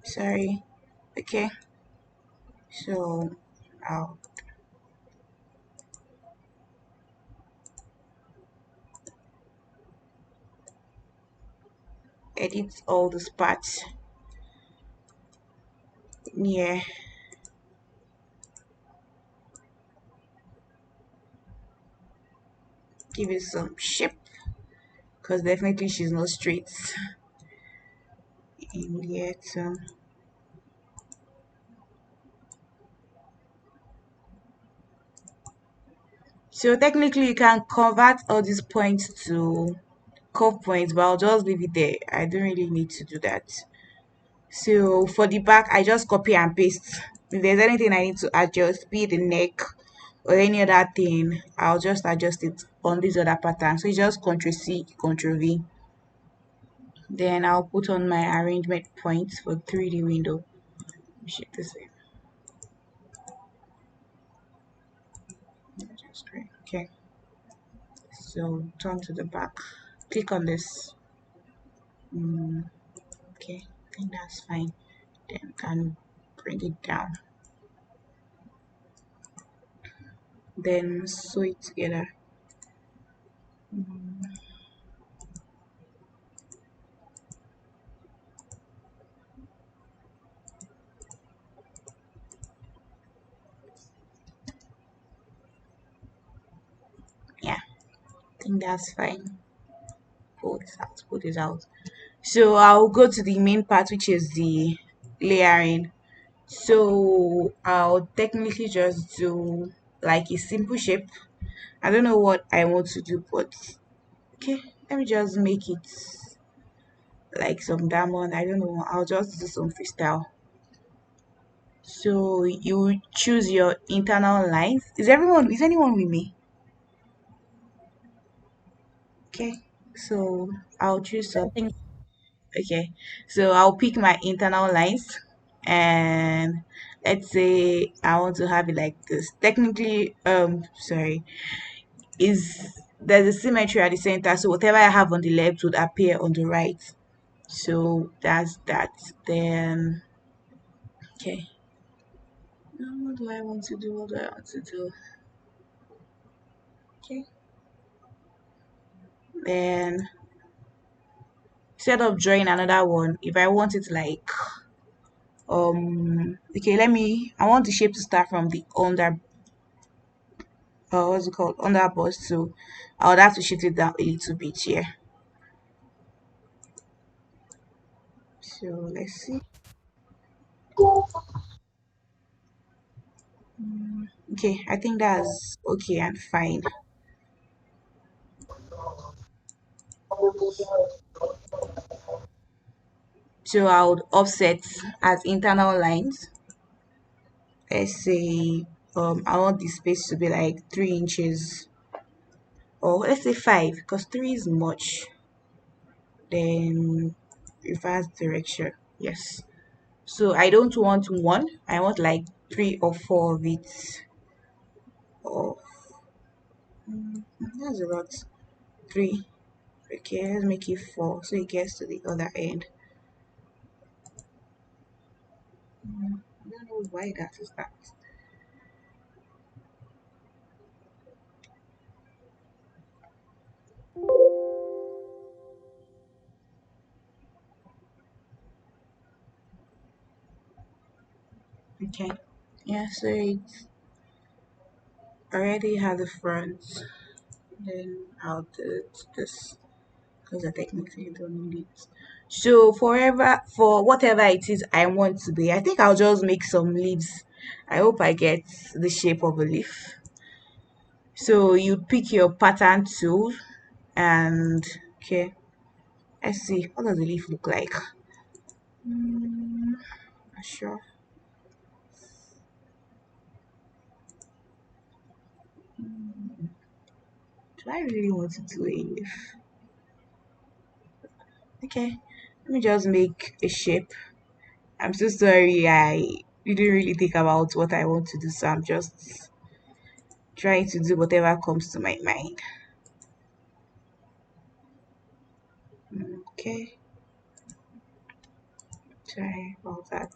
Sorry. Okay, so I'll edit all these parts. Yeah, give it some shape because definitely she's not straight in yet. So technically, you can convert all these points to curve points, but I'll just leave it there. I don't really need to do that. So for the back, I just copy and paste. If there's anything I need to adjust, be it the neck or any other thing, I'll just adjust it on this other pattern. So it's just Ctrl C, Ctrl V. Then I'll put on my arrangement points for 3D window. Shape this way. Just great. Okay. So turn to the back. Click on this. Okay, I think that's fine. Then can bring it down. Then sew it together. Yeah, I think that's fine. Pull this out. Pull this out. So I'll go to the main part, which is the layering. So I'll technically just do like a simple shape. I don't know what I want to do, but okay, let me just make it like some diamond. I don't know. I'll just do some freestyle. So you choose your internal lines. Is anyone with me? Okay. So I'll choose something. Okay. So I'll pick my internal lines and let's say I want to have it like this. Technically, sorry, is there's a symmetry at the center, so whatever I have on the left would appear on the right. So that's that. Then okay. What do I want to do? What do I want to do? Okay. Then instead of drawing another one, if I want it like okay, I want the shape to start from the under what's it called, under bust, so I would have to shift it down a little bit here. So let's see. Okay, I think that's okay and fine. So I would offset as internal lines. Let's say I want the space to be like 3 inches, or let's say five because three is much. Then reverse direction. Yes. So I don't want one. I want like 3 or 4 of it. Oh, that's a lot. Three. Okay, let's make it four so it gets to the other end. I don't know why that is that. Okay. Yeah, so it already has the front. Then I'll do this because I technically don't need it. So for whatever it is I want to be, I think I'll just make some leaves. I hope I get the shape of a leaf. So you pick your pattern tool and okay, let's see what does the leaf look like. Not sure. Do I really want to do a leaf? Okay, let me just make a shape. I'm so sorry, I didn't really think about what I want to do, so I'm just trying to do whatever comes to my mind. Okay, Sorry about that.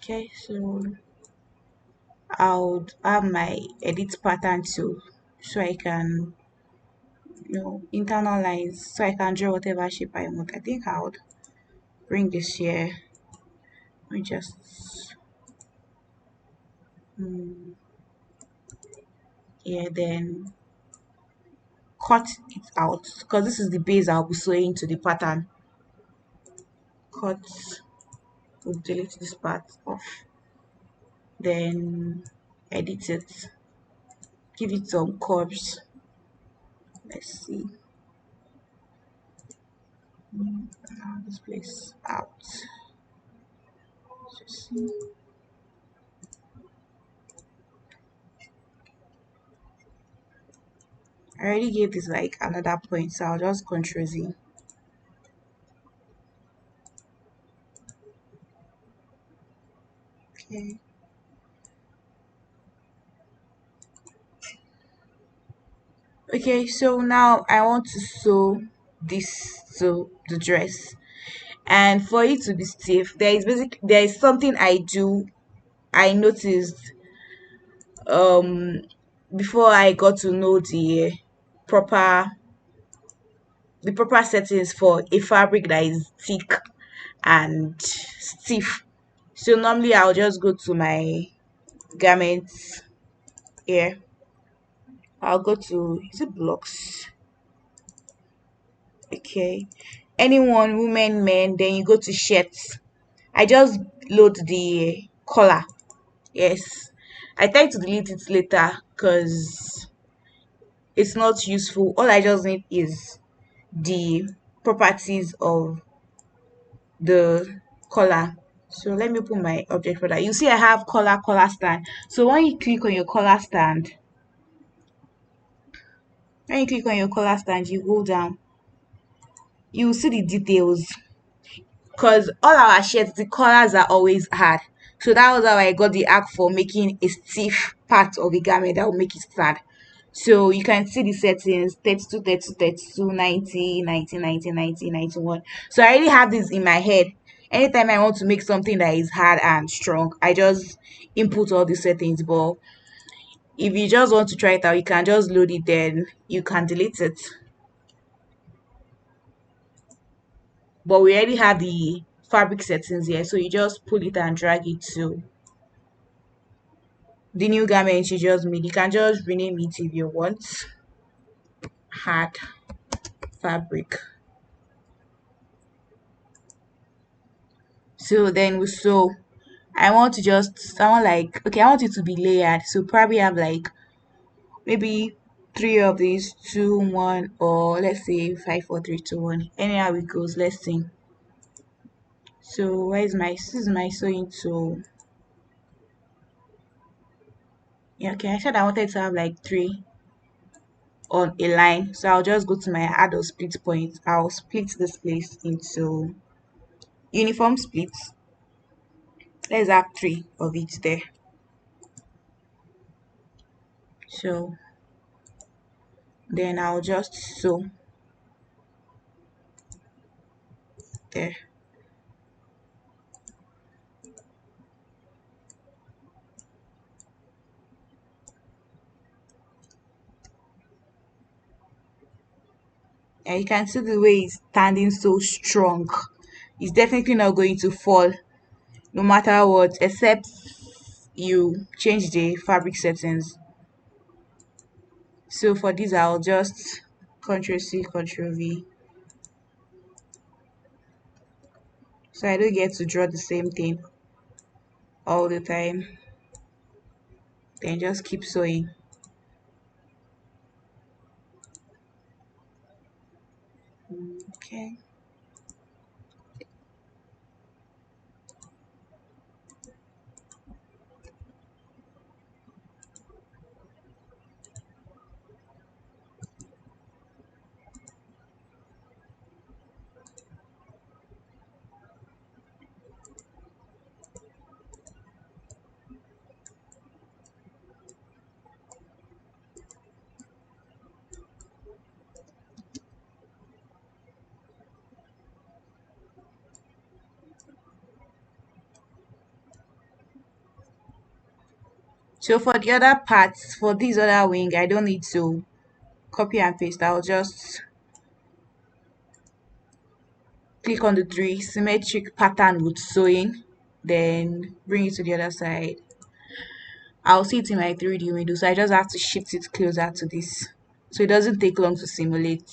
Okay, so I'll have my edit pattern too, so I can, internal lines, so I can draw whatever shape I want. I think I would bring this here. We just, mm, yeah, then cut it out because this is the base I'll be sewing to the pattern. Cut, we'll delete this part off, then edit it, give it some curves. Let's see. Now this place out. Just see. I already gave this like another point, so I'll just control Z. Okay. Okay, so now I want to sew this to the dress. And for it to be stiff, there is something I noticed um before I got to know proper the proper settings for a fabric that is thick and stiff. So normally I'll just go to my garments here. I'll go to, is it blocks? Okay. Anyone, women, men, then you go to shirts. I just load the collar. Yes. I try to delete it later because it's not useful. All I just need is the properties of the collar. So let me open my object folder. You see I have collar stand. So when you click on your collar stand, you go down, you will see the details. Because all our shirts, the collars are always hard. So that was how I got the act for making a stiff part of a garment that will make it stand. So you can see the settings 32, 32, 32, 90, 90, 90, 90, 91. So I already have this in my head. Anytime I want to make something that is hard and strong, I just input all the settings. But if you just want to try it out, you can just load it, then you can delete it. But we already have the fabric settings here, so you just pull it and drag it to the new garment you just made. You can just rename it if you want. Hard fabric. So then we sew. I want like, okay, I want it to be layered. So probably have like maybe three of these, two, one, or let's say five, four, three, two, one. Anyhow it goes, let's see. So this is my sewing tool. Yeah, okay, I said I wanted to have like three on a line. So I'll just go to my add or split point. I'll split this place into uniform splits. Let's have three of it there. So then I'll just sew there. And you can see the way it's standing so strong. It's definitely not going to fall no matter what, except you change the fabric settings. So for this, I'll just Ctrl C, Ctrl V. So I don't get to draw the same thing all the time. Then just keep sewing. Okay. So for the other parts, for this other wing, I don't need to copy and paste. I'll just click on the three symmetric pattern with sewing, then bring it to the other side. I'll see it in my 3D window, so I just have to shift it closer to this. So it doesn't take long to simulate.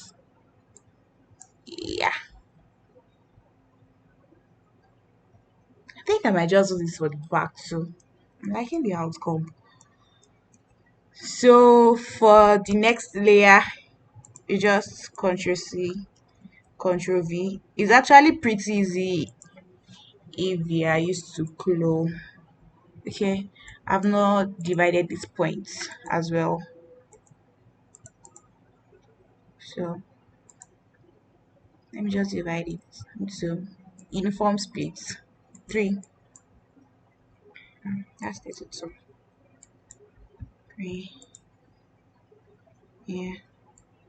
Yeah, I think I might just do this for the back too. I'm liking the outcome. So for the next layer, you just Ctrl C, Ctrl V. It's actually pretty easy if you are used to clone. Okay, I've not divided these points as well. So let me just divide it into uniform splits. Three. That's 32. Three. Yeah,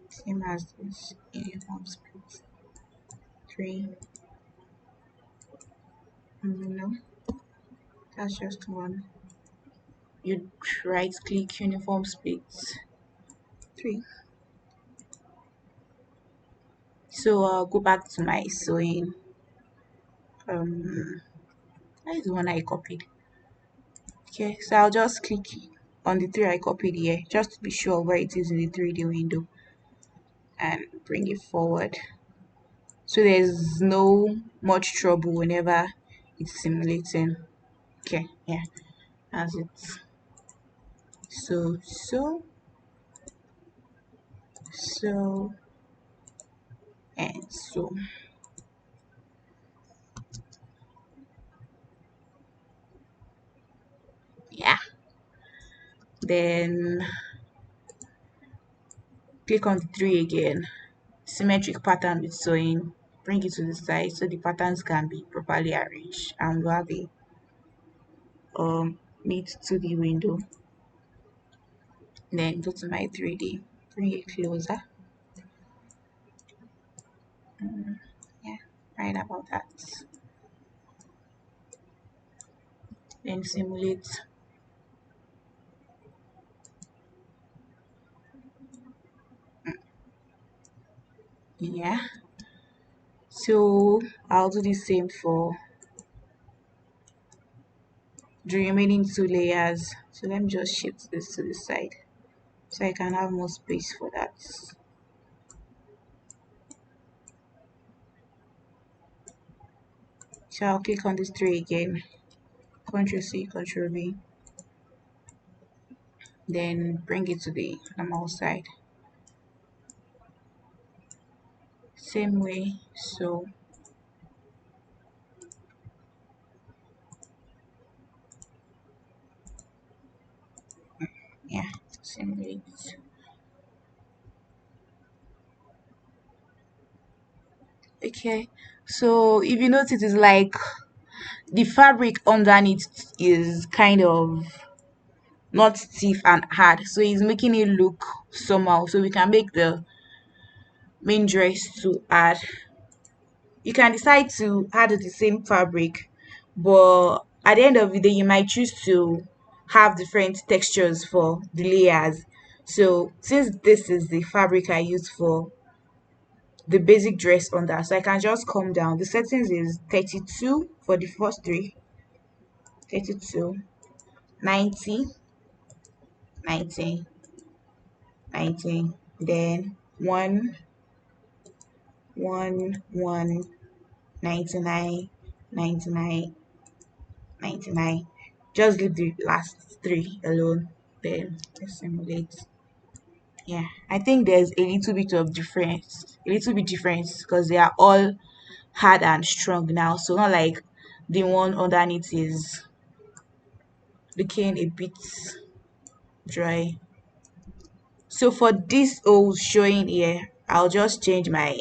same as this. Uniform splits. Three. No, that's just one. You right click uniform splits. Three. So I'll go back to my sewing. Um, that is the one I copied. Okay, so I'll just click on the three I copied here just to be sure where it is in the 3D window and bring it forward. So there's no much trouble whenever it's simulating. Okay, yeah, that's it. So, and so. Yeah. Then click on the three again. Symmetric pattern with sewing. Bring it to the side so the patterns can be properly arranged and we'll have a meet to the window. Then go to my 3D. Bring it closer. Yeah, right about that. Then simulate. Yeah. So I'll do the same for the remaining two layers. So let me just shift this to the side so I can have more space for that. So I'll click on this three again, Ctrl C, Ctrl V, then bring it to the normal side. Same way, so yeah, same way. Okay, so if you notice, it's like the fabric underneath is kind of not stiff and hard, so it's making it look somehow. So we can make the main dress to add. You can decide to add the same fabric, but at the end of the day, you might choose to have different textures for the layers. So since this is the fabric I use for the basic dress under, so I can just come down. The settings is 32 for the first three, 32, 90, 90, 90, then 1, 1, 1, 99, 99, 99. Just leave the last three alone. Then let's simulate. Yeah, I think there's a little bit of difference, a little bit difference because they are all hard and strong now. So not like the one underneath is looking a bit dry. So for this old showing here, I'll just change my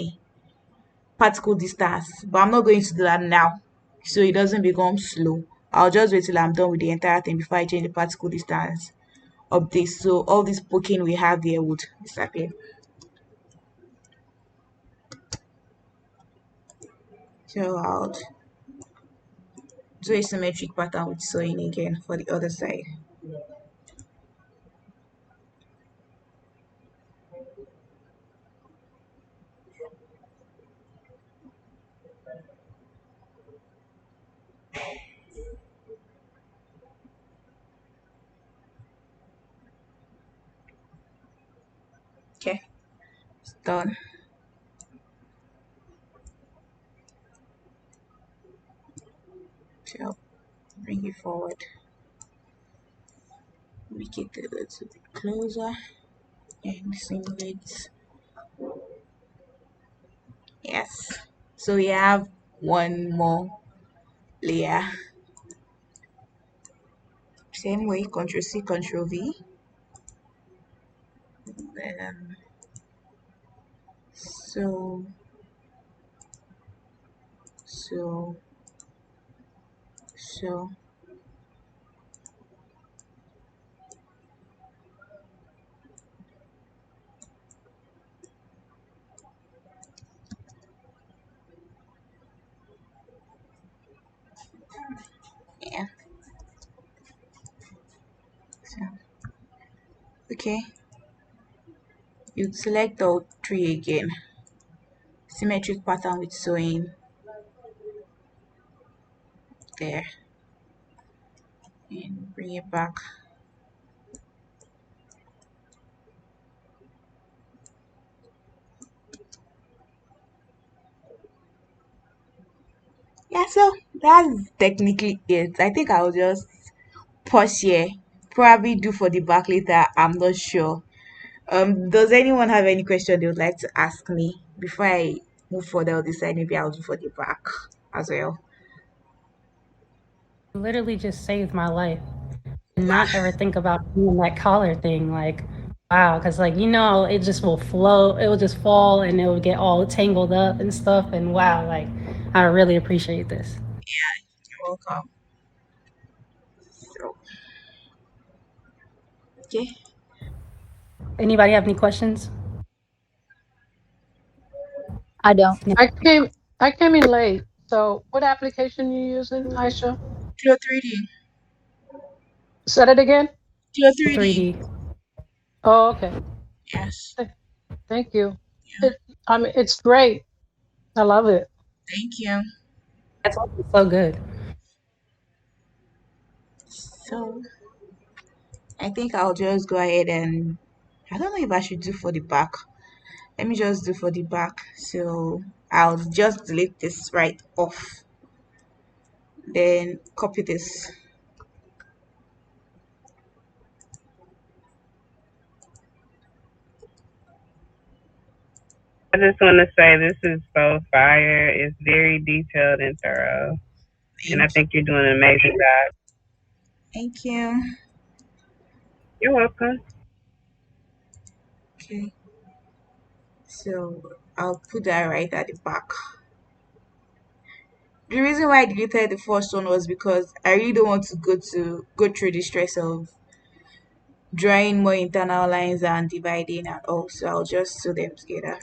particle distance, but I'm not going to do that now so it doesn't become slow. I'll just wait till I'm done with the entire thing before I change the particle distance of this, so all this poking we have there would disappear. So I'll do a symmetric pattern with sewing again for the other side. Done. So I'll bring it forward. Make it a little bit closer and simulate. Yes. So we have one more layer. Same way, Control C, Control V. Um, so, so, so, yeah. So, okay. You select all three again. Symmetric pattern with sewing there. And bring it back. Yeah, so that's technically it. I think I'll just pause here. Probably do for the back later. I'm not sure. Does anyone have any question they would like to ask me before I move further or decide maybe I'll do for the back as well? Literally just saved my life. Not ever think about doing that collar thing. Like, wow, because like it just will flow. It will just fall, and it will get all tangled up and stuff. And wow, like I really appreciate this. You're welcome. So, okay. Anybody have any questions? I don't. Yeah. I came I came in late. So what application you using, Aisha? Clear 3D. Said it again? Clear 3D. 3D. Oh, okay. Yes. Th- Thank you. Yeah. It I mean it's great. I love it. Thank you. That's also so good. So, I think I'll just go ahead and I don't know if I should do for the back. Let me just do for the back. So, I'll just delete this right off. Then copy this. I just want to say this is so fire. It's very detailed and thorough. And I Thank you. think you're doing an amazing job. Thank you. You're welcome. Okay. So, I'll put that right at the back. The reason why I deleted the first one was because I really don't want to go through the stress of drawing more internal lines and dividing and all. So I'll just sew them together.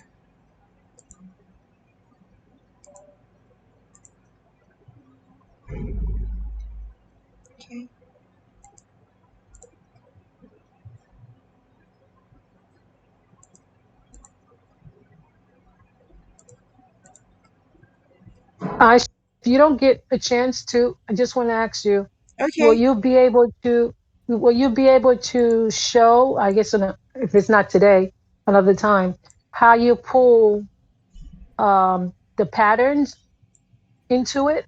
Okay. Aisha, if you don't get a chance to, I just want to ask you, will Okay. you be able to will you be able to show, I guess if it's not today, another time, how you pull the patterns into it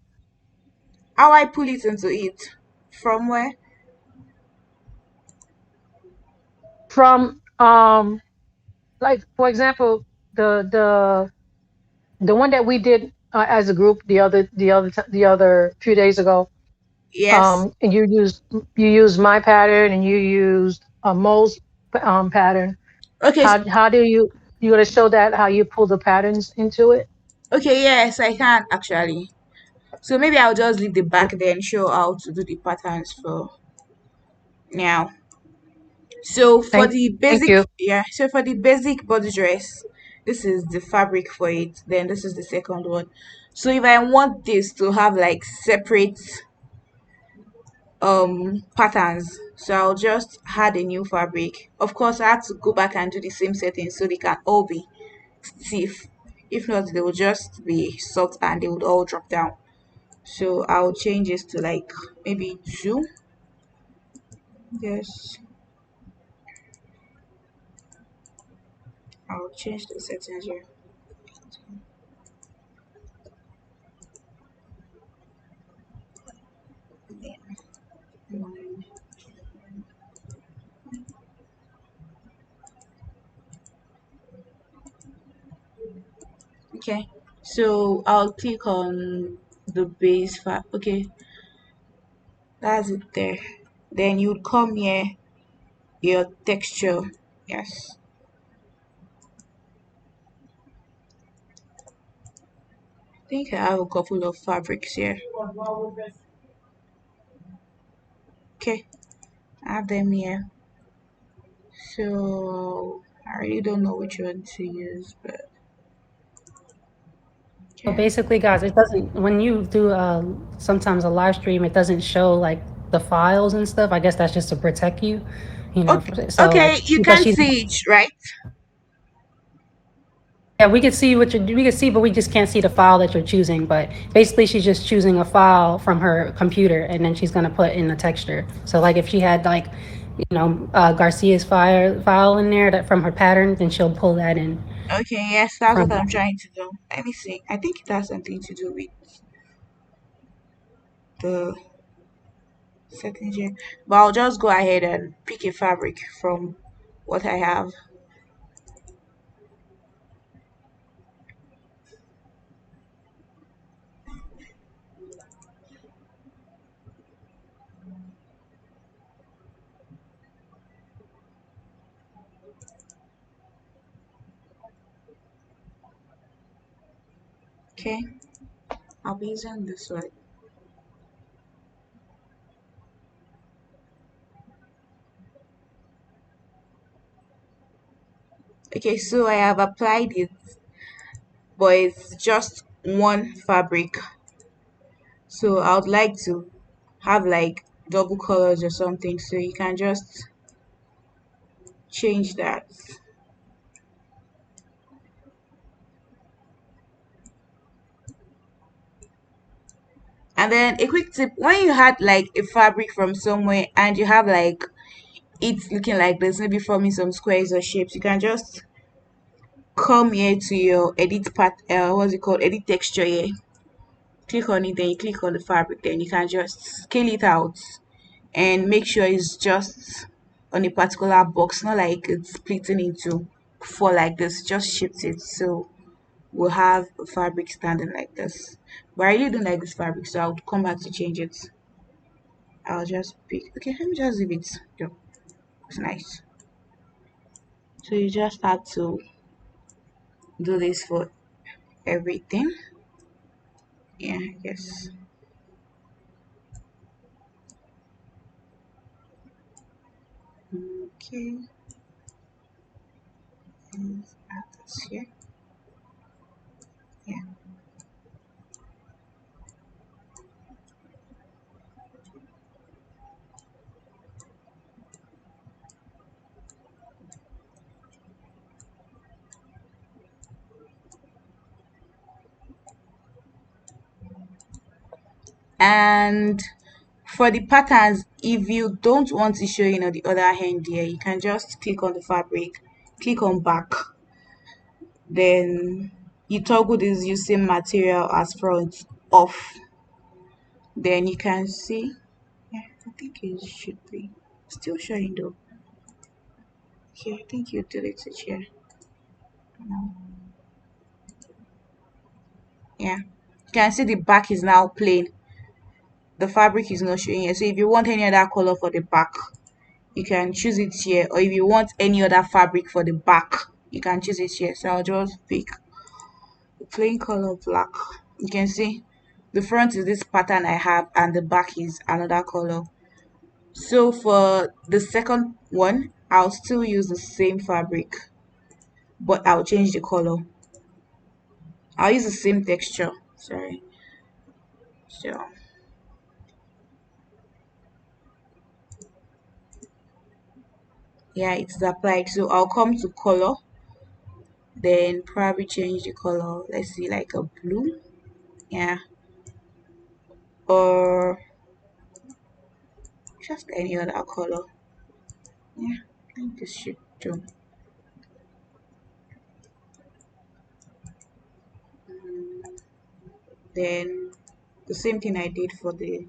How I pull it into it? From where? from like for example the one that we did as a group the other few days ago, Yes. and you used my pattern and you used a Mo's pattern. Okay. How do you gonna show that how you pull the patterns into it? Okay. Yes, I can actually. So maybe I'll just leave the back then show how to do the patterns for now. So for Thank the thank basic, you. yeah. So for the basic body dress, this is the fabric for it. Then this is the second one. So if I want this to have like separate patterns, so I'll just add a new fabric. Of course, I have to go back and do the same settings so they can all be stiff. If not, they will just be soft and they would all drop down. So I'll change this to like maybe two. Yes, I'll change the settings here. Okay, so I'll click on the base file. Okay, that's it there. Then you'd come here, your texture. Yes, I think I have a couple of fabrics here. Okay, I have them here. So I really don't know which one to use, but So okay. basically, guys, it doesn't when you do sometimes a live stream, it doesn't show like the files and stuff. I guess that's just to protect you, Okay, so like okay, you because can she's see it, right? yeah, we can see we can see, but we just can't see the file that you're choosing. But basically, she's just choosing a file from her computer, and then she's gonna put in the texture. So like if she had like, Garcia's file in there that from her pattern, then she'll pull that in Okay, yes, that's from what I'm that. trying to do. Let me see. I think it has something to do with the settings here. But I'll just go ahead and pick a fabric from what I have. Okay, I'll be using this one. Okay, so I have applied it, but it's just one fabric. So I would like to have like double colors or something. So you can just change that. And then a quick tip, when you had like a fabric from somewhere and you have like it's looking like this, maybe forming some squares or shapes, you can just come here to your edit part, what's it called, edit texture here. Click on it, then you click on the fabric, then you can just scale it out and make sure it's just on a particular box, not like it's splitting into four like this. Just shift it so we'll have a fabric standing like this. But I really don't like this fabric, so I'll come back to change it. I'll just pick. Okay, let me just leave it. Yeah, it's nice. So you just have to do this for everything. Yeah, yes. Okay, and add this here. Yeah. And for the patterns, if you don't want to show the other hand here, you can just click on the fabric, click on back, then you toggle this using material as front off. Then you can see, yeah, I think it should be still showing though. Here, I think you delete it here. No. Yeah, you can see the back is now plain. The fabric is not showing here. So if you want any other color for the back, you can choose it here. Or if you want any other fabric for the back, you can choose it here. So I'll just pick the plain color black. You can see the front is this pattern I have and the back is another color. So for the second one, I'll still use the same fabric, but I'll change the color. I'll use the same texture. Sorry. So yeah, it's applied. So I'll come to color, then probably change the color. Let's see, like a blue. Yeah. Or just any other color. Yeah, I think this should do. Then the same thing I did for the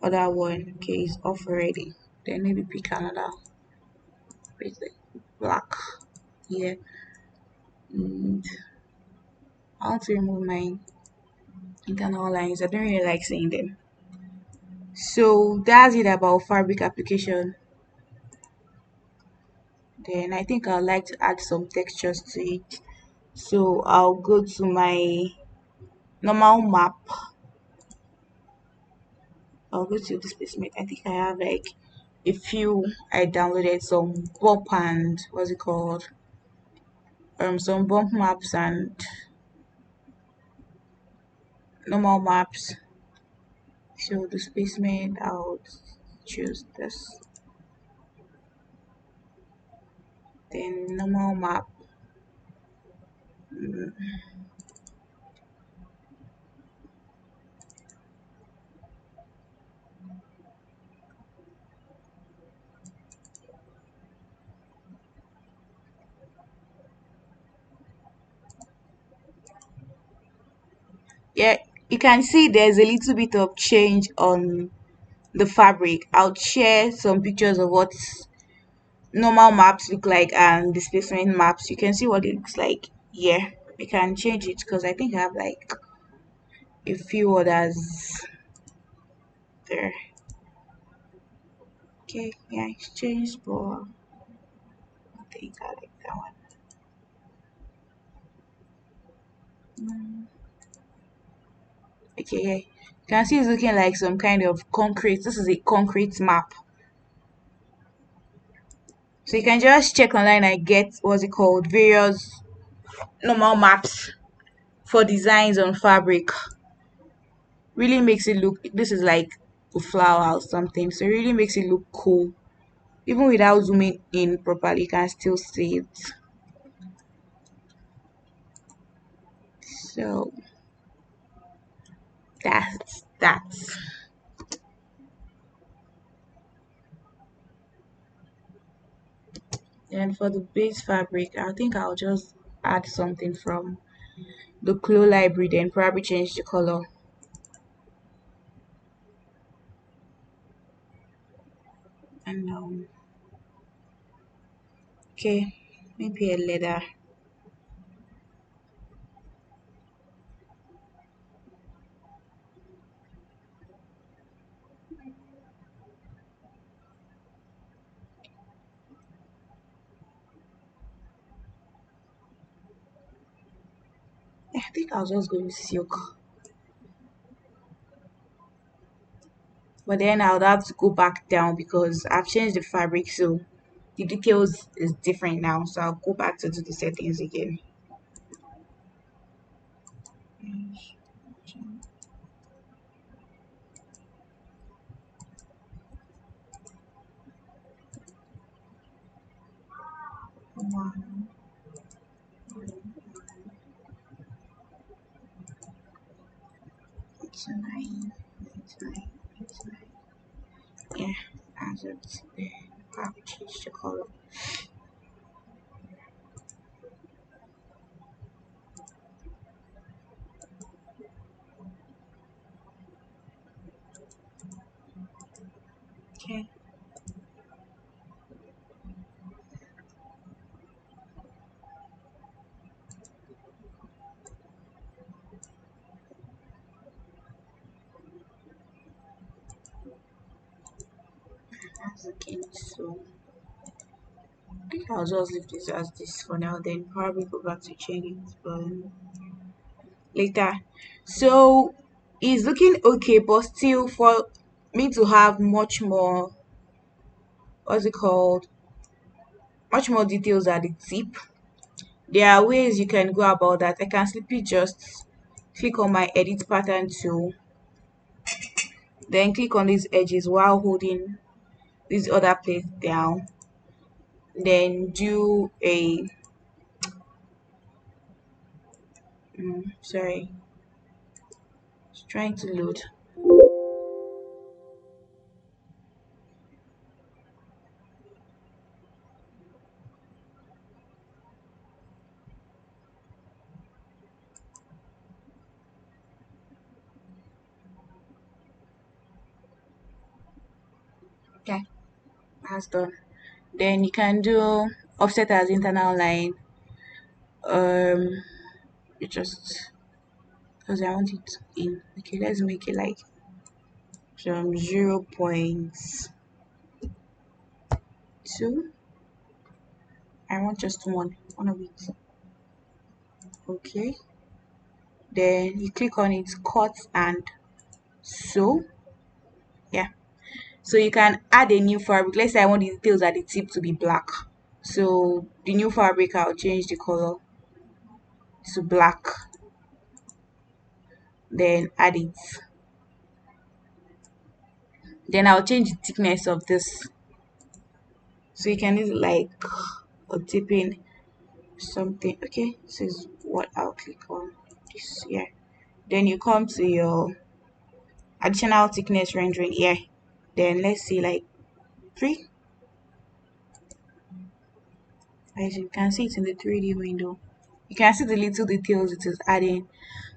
other one. Okay, it's off already. Then maybe pick another with the black here. And I want to remove my internal lines. I don't really like seeing them. So that's it about fabric application. Then I think I'd like to add some textures to it. So I'll go to my normal map. I'll go to displacement. I think I have like a few. I downloaded some bump and what's it called? Some bump maps and normal maps. So displacement, I'll choose this. Then normal map. Yeah, you can see there's a little bit of change on the fabric. I'll share some pictures of what normal maps look like and displacement maps. You can see what it looks like. Yeah, I can change it because I think I have like a few others there. Okay, yeah, it's changed, but I think I like that one. Okay, yeah. You can see it's looking like some kind of concrete. This is a concrete map. So you can just check online and get what's it called various normal maps for designs on fabric. Really makes it look, this is like a flower or something, so it really makes it look cool. Even without zooming in properly, you can still see it. So that's that. And for the base fabric, I think I'll just add something from the Clue library, then probably change the color. And okay, maybe a leather. I think I'll just go with silk. But then I would have to go back down because I've changed the fabric, so the details is different now. So I'll go back to do the settings again. One, eight, nine, eight, nine, eight, nine. Yeah, as it's there. I'll change the color. Okay, that's again. So I think I'll just leave this as this for now, then probably go back to change it but later. So it's looking okay, but still for me to have much more, what's it called? Much more details at the tip. There are ways you can go about that. I can simply just click on my edit pattern tool, then click on these edges while holding this other place down, then do a sorry, it's trying to load. Okay, that's done. Then you can do offset as internal line. You just because I want it in. Okay, let's make it like from 0.2. I want just one of it. Okay, then you click on it, cut and sew. Yeah, so you can add a new fabric. Let's say I want the details at the tip to be black. So the new fabric, I'll change the color to black, then add it. Then I'll change the thickness of this. So you can use it like a tipping something. Okay, this is what I'll click on. This here. Then you come to your additional thickness rendering here. Then let's see like 3. As you can see it in the 3D window. You can see the little details it is adding.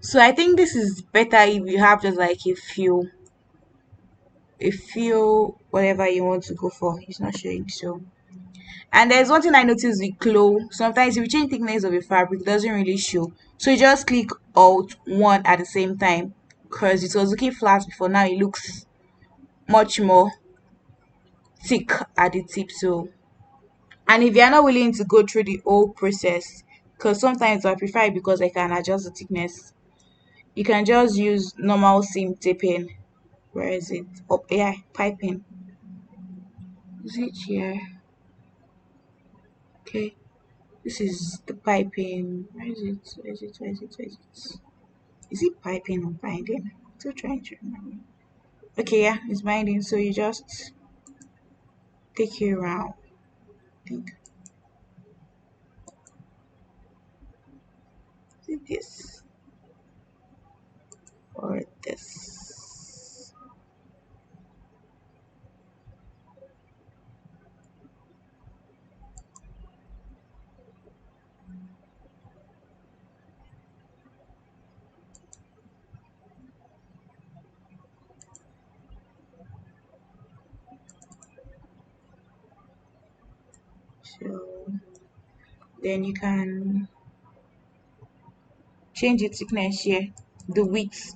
So I think this is better if you have just like a few whatever you want to go for. It's not showing so. And there's one thing I noticed with glow. Sometimes if you change thickness of a fabric, it doesn't really show. So you just click Alt 1 at the same time because it was looking flat before. Now it looks much more thick at the tip. So, and if you're not willing to go through the whole process, because sometimes I prefer it because I can adjust the thickness. You can just use normal seam taping. Where is it? Oh, yeah, piping. Is it here? Okay. This is the piping. Where is it? Where is it? Where is it? Where is it? Is it piping or binding? Still trying to remember. Okay, yeah, it's binding. So you just take it around. I think is it this or this. So then you can change the thickness here, the width.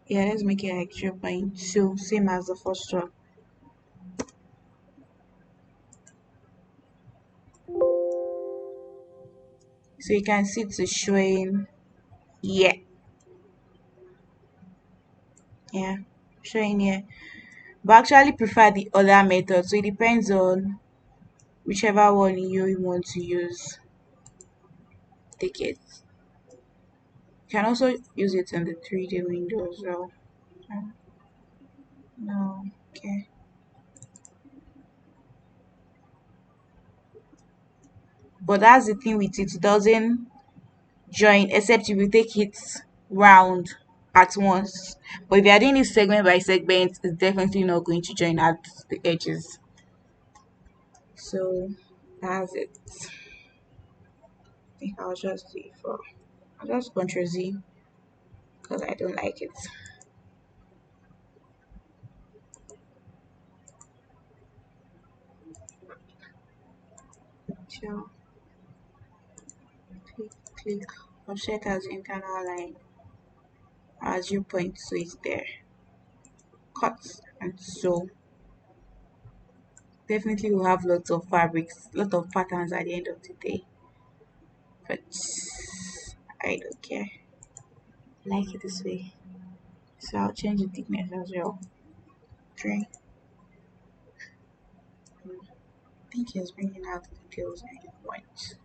Yeah, let's make it like 0.2, same as the first one. So you can see it's showing. Yeah, yeah, showing here. But I actually prefer the other method. So it depends on whichever one you want to use. Take it. You can also use it in the 3D window as well. No, okay. But that's the thing with it doesn't join except if you take it round at once. But if you are doing it segment by segment, it's definitely not going to join at the edges. So that's it. I think I'll just do it for. I'll just Ctrl Z because I don't like it. So click offset as internal line as you point so it's there. Cut and sew. Definitely will have lots of fabrics, lot of patterns at the end of the day. But I don't care. I like it this way. So I'll change the thickness as well. Okay. I think it's bringing out the details I want.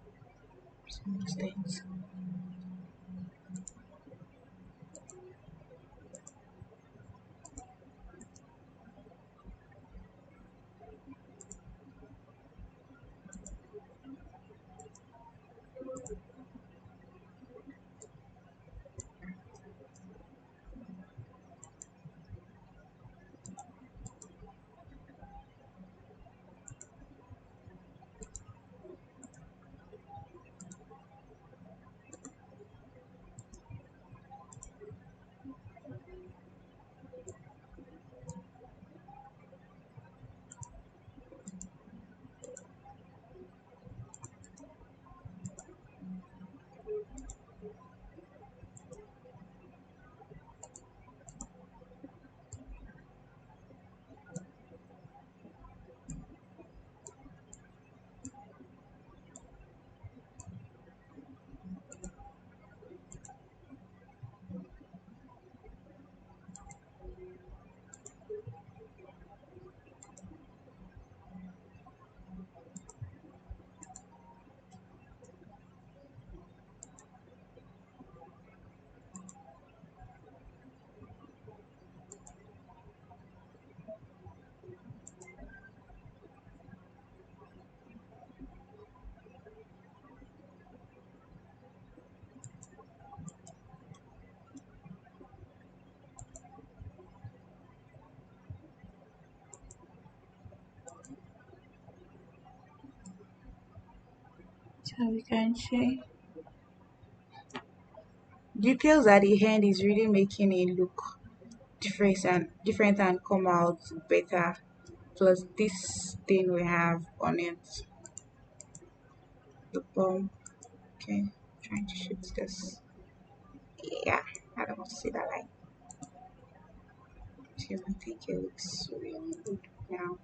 Some extent. So we can say details at the end is really making it look different and come out better. Plus this thing we have on it, the bomb. Okay, trying to shoot this. Yeah, I don't want to see that line. So I think it looks really good now.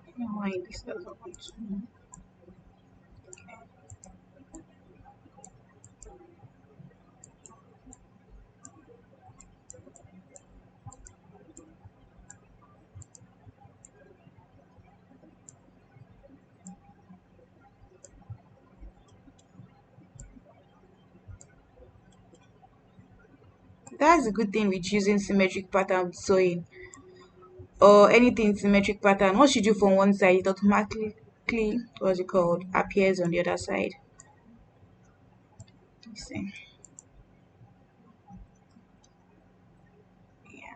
I don't know why this doesn't want to. That's a good thing with using symmetric pattern sewing or anything symmetric pattern. Once you do from one side, it automatically, what's it called, appears on the other side. Let's see. Yeah,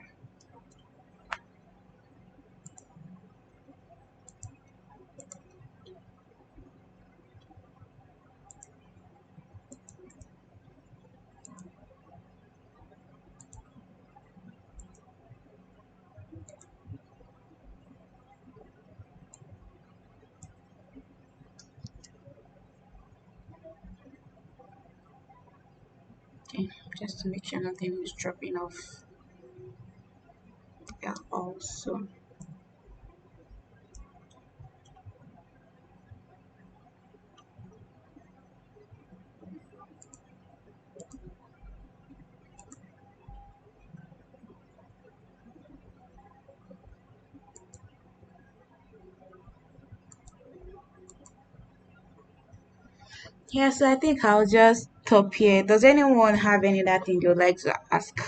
okay. Just to make sure nothing is dropping off. Yeah, also. Yeah, so I think I'll just stop here. Does anyone have any other thing they would like to ask?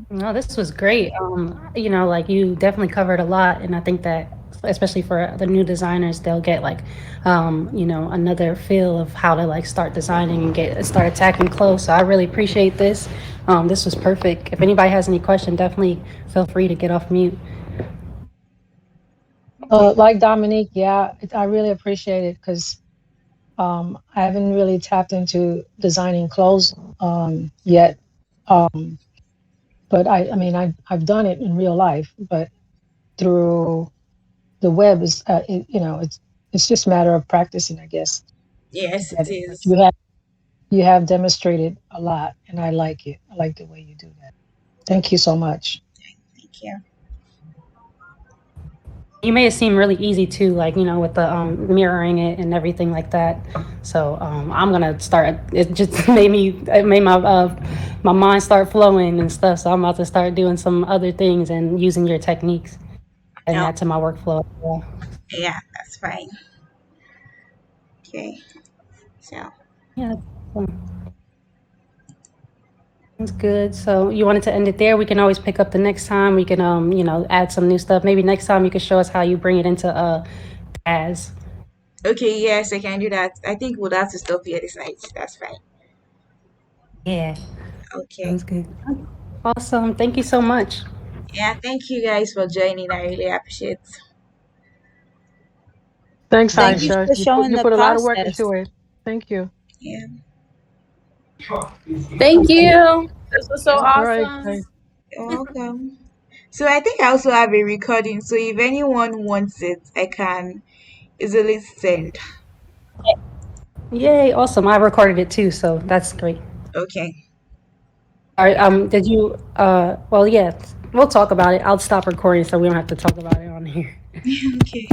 No, this was great. Like you definitely covered a lot, and I think that especially for the new designers, they'll get like, another feel of how to like start designing and get start attacking clothes. So I really appreciate this. This was perfect. If anybody has any question, definitely feel free to get off mute. Like Dominique, yeah, I really appreciate it because I haven't really tapped into designing clothes yet. Um, but I mean, I've done it in real life, but through the web is, it's just a matter of practicing, I guess, to Yes, get it it. But is. you have demonstrated a lot, and I like it. I like the way you do that. Thank you so much. Thank you. You made it seem really easy too, like with the mirroring it and everything like that. So I'm gonna start. It just it made my mind start flowing and stuff. So I'm about to start doing some other things and using your techniques and Oh, that to my workflow. Yeah, yeah, that's fine. Okay, so yeah, that's good. So you wanted to end it there? We can always pick up the next time. We can add some new stuff. Maybe next time you can show us how you bring it into as. okay, yes, I can do that. I think we'll have to stop here this night. That's fine. Yeah, Okay. sounds good. Awesome. Thank you so much. Yeah, thank you guys for joining. I really appreciate. Thanks, Bye. Thank you Aisha. for showing You the put a lot of work process. into it. Thank you. Yeah. Thank Okay. you. This was so You're, All right, awesome. guys. you're welcome. So I think I also have a recording. So if anyone wants it, I can easily send. Yay, awesome. I recorded it too, so that's great. Okay. All right, did you, well, yeah, we'll talk about it. I'll stop recording so we don't have to talk about it on here. Okay.